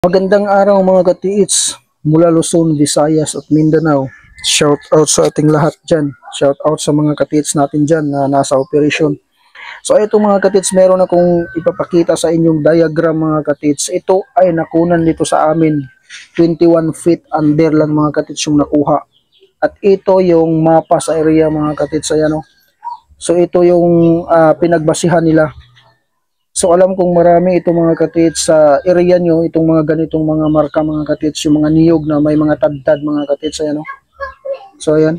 Magandang araw mga katiits mula Luzon, Visayas at Mindanao. Shout out sa ating lahat dyan. Shout out sa mga katiits natin dyan na nasa operasyon. So ito mga katiits, meron akong ipapakita sa inyong diagram mga katiits. Ito ay nakunan dito sa amin. 21 feet under lang mga katiits yung nakuha. At ito yung mapa sa area mga katiits. Ayan, oh. So ito yung pinagbasihan nila. So alam kong marami itong mga katiits sa area nyo, itong mga ganitong mga marka mga katiits, yung mga niyog na may mga tadtad mga katiits, ayan o. So ayan,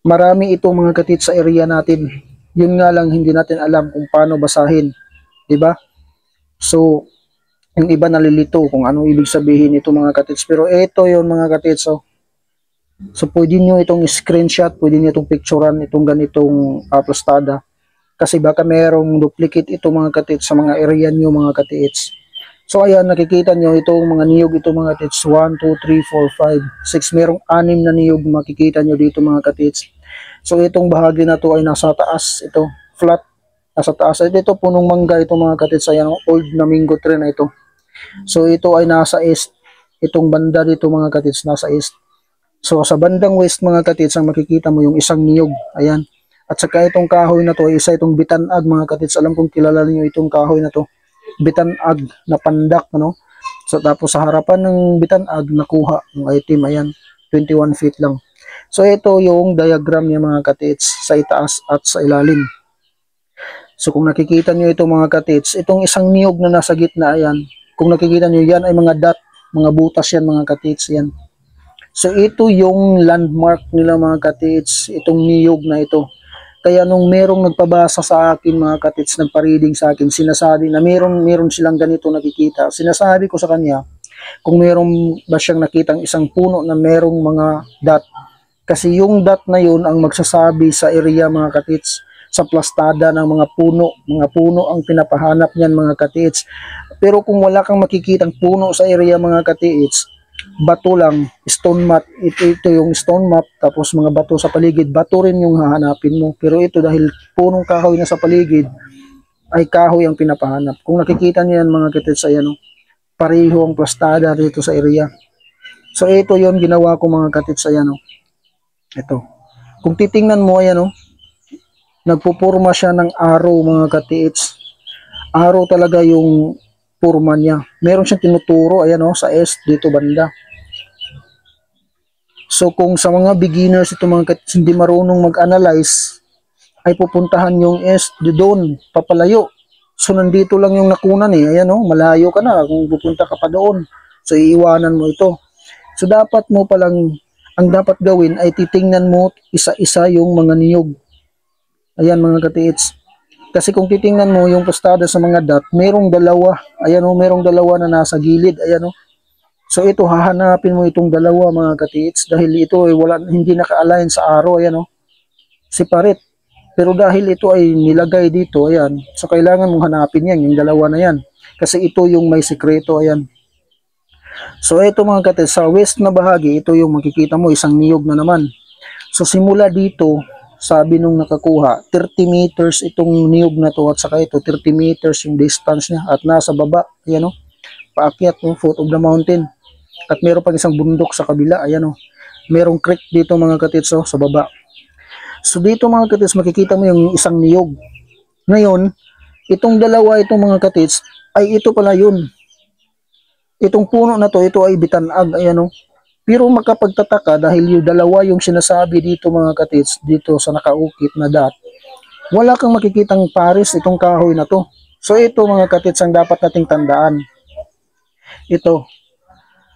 marami itong mga katiits sa area natin. Yun nga lang hindi natin alam kung paano basahin, di ba? So yung iba nalilito kung anong ibig sabihin ito mga katiits, pero ito yung mga katiits, oh. So pwede nyo itong screenshot, pwede nyo itong picturean itong ganitong plastada. Kasi baka merong duplicate ito mga katiits sa mga area nyo mga katiits. So ayan, nakikita nyo itong mga niyog ito mga katiits. 1, 2, 3, 4, 5, 6. Merong 6 na niyog makikita nyo dito mga katiits. So itong bahagi na to ay nasa taas. Ito, flat. Nasa taas. Ito punong mangga ito mga katiits. Ayan, old na mango tree na ito. So ito ay nasa east. Itong banda dito mga katiits nasa east. So sa bandang west mga katiits ang makikita mo yung isang niyog. Ayan. At saka itong kahoy na to, isa itong bitanag mga katiits. Alam kong kilala niyo itong kahoy na to. Bitanag na pandak, ano? So tapos sa harapan ng bitanag, nakuha yung item. Ayan, 21 feet lang. So ito yung diagram niya mga katiits sa itaas at sa ilalim. So kung nakikita niyo ito mga katiits, itong isang niyog na nasa gitna, ayan. Kung nakikita niyo yan ay mga dot, mga butas yan mga katiits, yan. So ito yung landmark nila mga katiits, itong niyog na ito. Kaya nung merong nagpabasa sa akin mga katiits, nagpa-reading sa akin, sinasabi na meron silang ganito nakikita. Sinasabi ko sa kanya, kung meron ba siyang nakitang isang puno na merong mga dot. Kasi yung dot na yun ang magsasabi sa area mga katiits, sa plastada ng mga puno ang pinapahanap niyan mga katiits. Pero kung wala kang makikitang puno sa area mga katiits, bato lang, stone mat, ito yung stone mat, tapos mga bato sa paligid, bato rin yung hahanapin mo. Pero ito dahil punong kahoy na sa paligid, ay kahoy ang pinapahanap. Kung nakikita niyo yan mga katiits, ayan, oh, pareho ang plastada dito sa area. So ito yon ginawa ko mga katiits, ayan, oh. Ito. Kung titingnan mo, ayan, oh, nagpupurma siya ng arrow mga katiits. Arrow talaga yung purma niya. Meron siyang tinuturo, ayan o, sa S dito banda. So kung sa mga beginners ito mga katiits hindi marunong mag-analyze, ay pupuntahan yung S doon, papalayo. So nandito lang yung nakunan eh, ayan o, malayo ka na kung pupunta ka pa doon. So iiwanan mo ito. So dapat mo palang, ang dapat gawin ay titingnan mo isa-isa yung mga niyog. Ayan mga katiits. Kasi kung titingnan mo yung pastada sa mga dot, merong dalawa. Ayan o, merong dalawa na nasa gilid. Ayan o. So ito, hahanapin mo itong dalawa mga katiits dahil ito ay hindi naka-align sa arrow. Ayan o. Separate. Pero dahil ito ay nilagay dito, ayan. So kailangan mong hanapin yan, yung dalawa na yan. Kasi ito yung may sekreto, ayan. So ito mga katiits, sa west na bahagi, ito yung makikita mo, isang niyog na naman. So simula dito, sabi nung nakakuha, 30 meters itong niyog na to at saka ito 30 meters yung distance niya at nasa baba, ayan o, paakyat o, foot of the mountain. At meron pang isang bundok sa kabila, ayan o, merong creek dito mga katiits o, sa baba. So dito mga katiits makikita mo yung isang niyog. Ngayon, itong dalawa itong mga katiits ay ito pala yun. Itong puno na to, ito ay bitanag, ayan o. Pero makapagtataka dahil yung dalawa yung sinasabi dito mga katiits, dito sa nakaukit na dot, wala kang makikitang pares itong kahoy na to. So ito mga katiits ang dapat nating tandaan. Ito,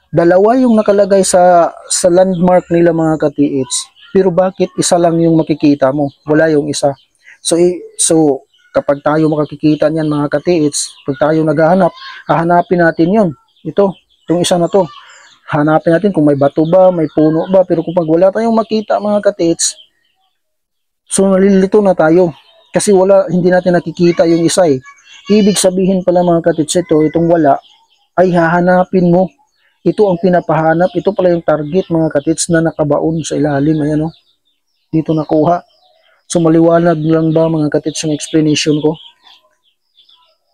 dalawa yung nakalagay sa landmark nila mga katiits. Pero bakit isa lang yung makikita mo? Wala yung isa. So kapag tayo makikita niyan mga katiits, pag tayo naghahanap, hahanapin natin yun. Itong isa na to. Hanapin natin kung may bato ba, may puno ba. Pero kung pag wala tayong makita mga katiits, so nalilito na tayo. Kasi hindi natin nakikita yung isa eh. Ibig sabihin pala mga katiits, itong wala, ay hahanapin mo. Ito ang pinapahanap. Ito pala yung target mga katiits na nakabaon sa ilalim. Ayan o. Dito nakuha. So maliwanag lang ba mga katiits yung explanation ko?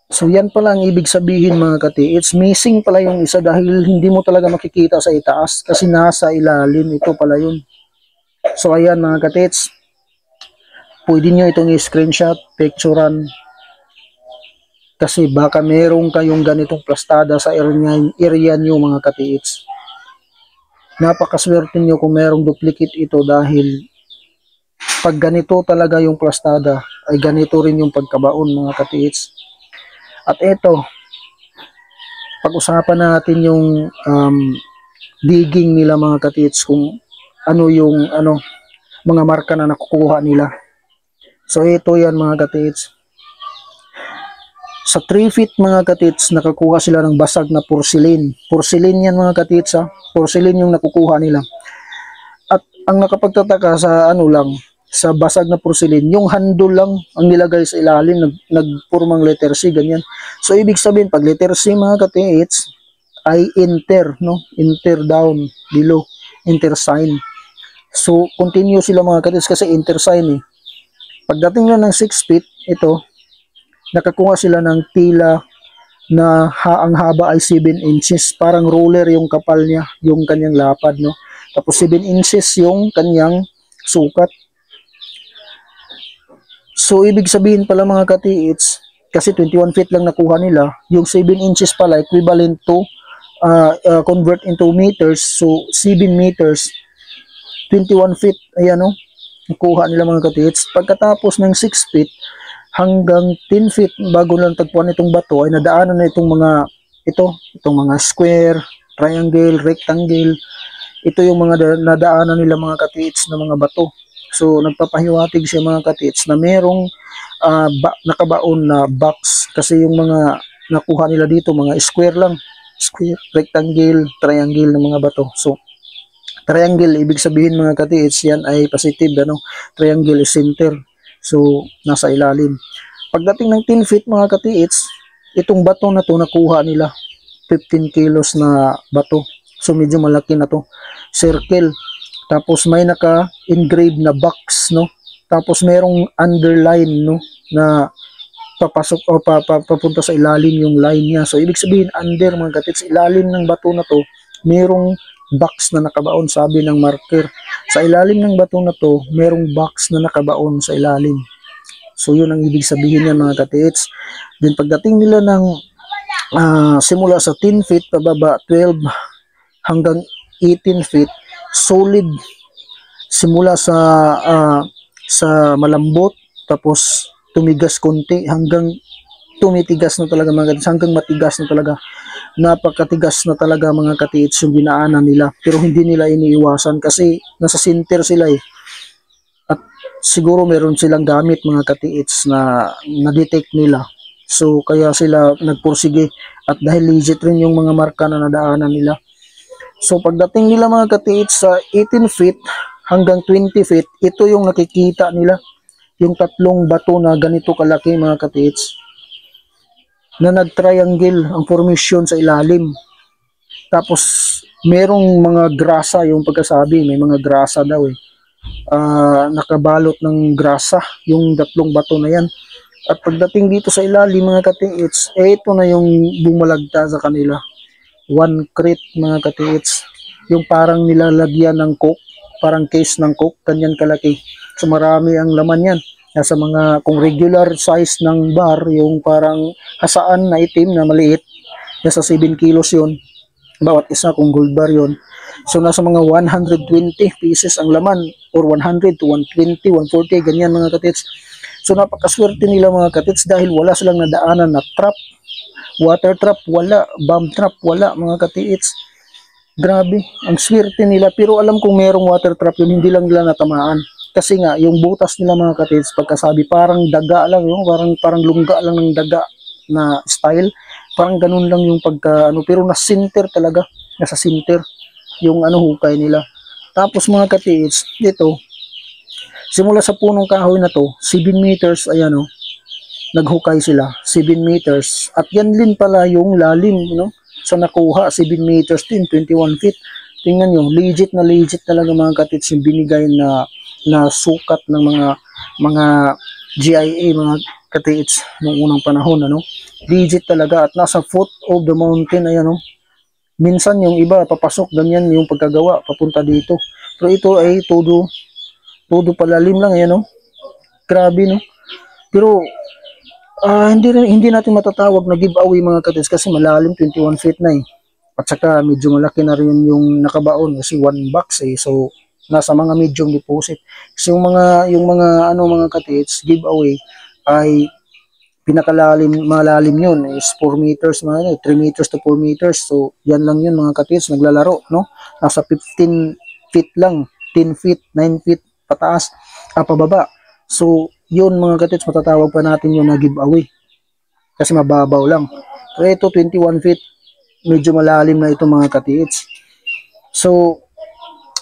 So yan pala ang ibig sabihin mga kati. It's missing pala yung isa dahil hindi mo talaga makikita sa itaas kasi nasa ilalim. Ito pala yun. So ayan mga katits. Pwede nyo itong i-screenshot, picturean. Kasi baka merong kayong ganitong plastada sa area nyo mga katits. Napakaswerte nyo kung merong duplicate ito dahil pag ganito talaga yung plastada ay ganito rin yung pagkabaon mga katits. At ito, pag-usapan natin yung digging nila mga katits kung ano yung mga marka na nakukuha nila. So ito yan mga katits. Sa 3 feet mga katits, nakakuha sila ng basag na porcelain. Porcelain yan mga katits ha. Porcelain yung nakukuha nila. At ang nakapagtataka sa sa basag na porcelain, yung handle lang ang nilagay sa ilalim, nagpurmang letter C, ganyan. So ibig sabihin, pag letter C mga katits, ay enter, no? Enter down, below, enter sign. So continue sila mga katits kasi enter sign eh. Pagdating na ng 6 feet, ito, nakakuha sila ng tila na ang haba ay 7 inches. Parang roller yung kapal niya, yung kanyang lapad, no? Tapos 7 inches yung kanyang sukat. So, ibig sabihin pala mga katiits, kasi 21 feet lang nakuha nila, yung 7 inches pala equivalent to, convert into meters, so 7 meters, 21 feet, ayan o, nakuha nila mga katiits. Pagkatapos ng 6 feet, hanggang 10 feet bago lang tagpuan itong bato, ay nadaanan na itong mga square, triangle, rectangle. Ito yung mga nadaanan nila mga katiits na mga bato. So nagpapahiwatig siya mga katiits na merong nakabaon na box kasi yung mga nakuha nila dito mga square lang, square, rectangle, triangle ng mga bato. So triangle ibig sabihin mga katiits yan ay positive, triangle is center. So nasa ilalim. Pagdating ng 10 feet mga katiits, itong bato na to nakuha nila 15 kilos na bato. So medyo malaki na to. Circle. Tapos may naka-engrave na box, no? Tapos merong underline, no? Na papasok o papunta sa ilalim yung line niya. So ibig sabihin under mga katits, ilalim ng bato na to, merong box na nakabaon, sabi ng marker. Sa ilalim ng bato na to, merong box na nakabaon sa ilalim. So yun ang ibig sabihin niya mga katits. Then pagdating nila ng simula sa 10 feet pababa, 12 hanggang 18 feet, solid simula sa malambot tapos tumigas konti hanggang tumitigas na talaga mga katiits, hanggang matigas na talaga, napakatigas na talaga mga katiits yung dinaanan nila, pero hindi nila iniiwasan kasi nasa center sila eh, at siguro meron silang gamit mga katiits na na-detect nila, so kaya sila nagpursige at dahil legit rin yung mga marka na nadaanan nila. So pagdating nila mga katiits sa 18 feet hanggang 20 feet, ito yung nakikita nila, yung tatlong bato na ganito kalaki mga katiits, na nag-triangle ang formation sa ilalim. Tapos merong mga grasa, yung pagkasabi, may mga grasa daw eh. Nakabalot ng grasa yung tatlong bato na yan. At pagdating dito sa ilalim mga katiits, ito na yung bumalagta sa kanila. 1 crate mga katiits, yung parang nilalagyan ng coke, parang case ng coke, kanyan kalaki. So marami ang laman yan. Nasa mga, kung regular size ng bar, yung parang hasaan na itim na maliit, nasa 7 kilos yun, bawat isa kung gold bar yun. So nasa mga 120 pieces ang laman, or 100 to 120, 140, ganyan mga katiits. So napakaswerte nila mga katiits dahil wala silang nadaanan na trap, water trap, wala, bomb trap, wala mga katiits. Grabe, ang swerte nila. Pero alam kong merong water trap yun, hindi lang nila natamaan. Kasi nga, yung butas nila mga katiits, pagkasabi, parang daga lang, yung parang lungga lang ng daga na style. Parang ganun lang yung pagka, pero na-center talaga, nasa center, yung hukay nila. Tapos mga katiits, dito, simula sa punong kahoy na to, 7 meters, ayan naghukay sila, 7 meters. At yan din pala yung lalim, sa nakuha, 7 meters din, 21 feet. Tingnan nyo, legit talaga mga katiits yung binigay na sukat ng mga GIA, mga katiits nung unang panahon, ano. Legit talaga at nasa foot of the mountain, ayan, no. Minsan yung iba papasok ganyan yung pagkagawa papunta dito. Pero ito ay todo palalim lang, ayan, no. Grabe, no. Pero hindi natin matatawag na giveaway mga katids kasi malalim, 21 feet na eh. At saka medyo malaki na rin yung nakabaon kasi 1 box eh. So nasa mga medium deposit. Kasi yung mga mga katids giveaway ay malalim yun is 4 meters, 3 meters to 4 meters. So yan lang yun mga katids naglalaro, no. Nasa 15 feet lang, 10 feet, 9 feet pataas, pababa. So yun mga katids matatawag pa natin yun na giveaway kasi mababaw lang. Pero ito 21 feet, medyo malalim na ito mga katids. So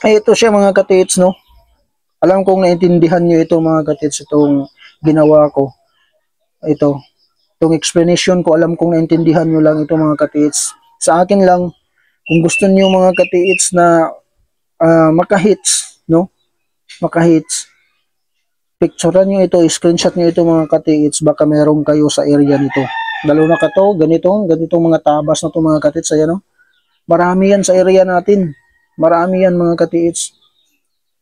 ito siya mga katids, no. Alam kong naintindihan nyo ito mga katids, itong ginawa ko, itong explanation ko, alam kong naintindihan nyo lang ito mga katids. Sa akin lang, kung gusto nyo mga katids na makahits, no, makahits, picturean nyo ito, screenshot nyo ito mga katids, baka meron kayo sa area nito. Lalo na kato, ganitong mga tabas na to mga katids, ayan, no. Marami yan sa area natin. Marami yan mga katids.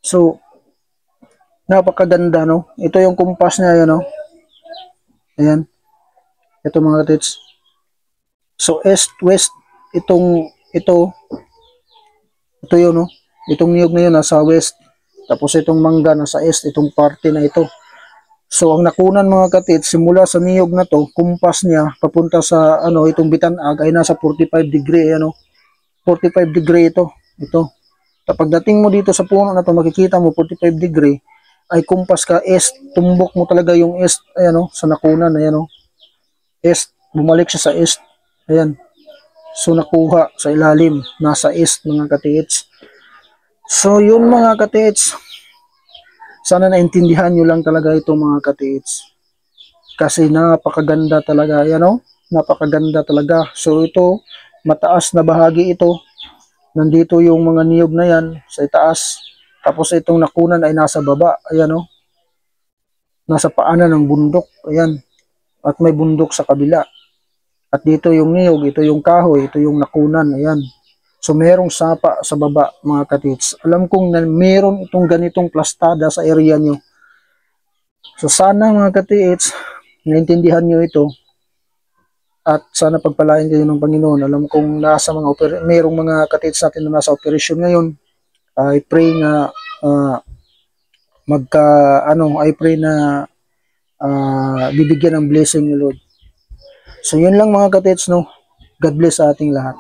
So, napakaganda, no. Ito yung kumpas niya, no. Ayan. Ito mga katids. So, east, west, ito yun, no. Itong niyog na yun, nasa west. Tapos itong mangga nasa east, itong parte na ito. So ang nakunan mga katids, simula sa niyog na to, kumpas niya papunta sa itong bitanag ay nasa 45 degree, 45 degree ito. Kapag dating mo dito sa puno na to, makikita mo 45 degree ay kumpas ka east, tumbok mo talaga yung east, ayan, sa nakunan, ayan, east, bumalik siya sa east. Ayan. So nakuha sa ilalim, nasa east mga katids. So yun mga katids, sana naintindihan nyo lang talaga ito mga katids. Kasi napakaganda talaga, napakaganda talaga. So ito, mataas na bahagi ito. Nandito yung mga niyog na yan sa itaas. Tapos itong nakunan ay nasa baba, ayan, nasa paanan ng bundok, ayan. At may bundok sa kabila. At dito yung niyog, ito yung kahoy, ito yung nakunan, ayan. So merong sapa sa baba mga katids. Alam kong na meron itong ganitong plastada sa area nyo. So sana mga katids, naintindihan nyo ito. At sana pagpalain kayo ng Panginoon. Alam kong merong mga katids natin na nasa operasyon ngayon. I pray na I pray na bibigyan ng blessing ni Lord. So yun lang mga katids, no. God bless sa ating lahat.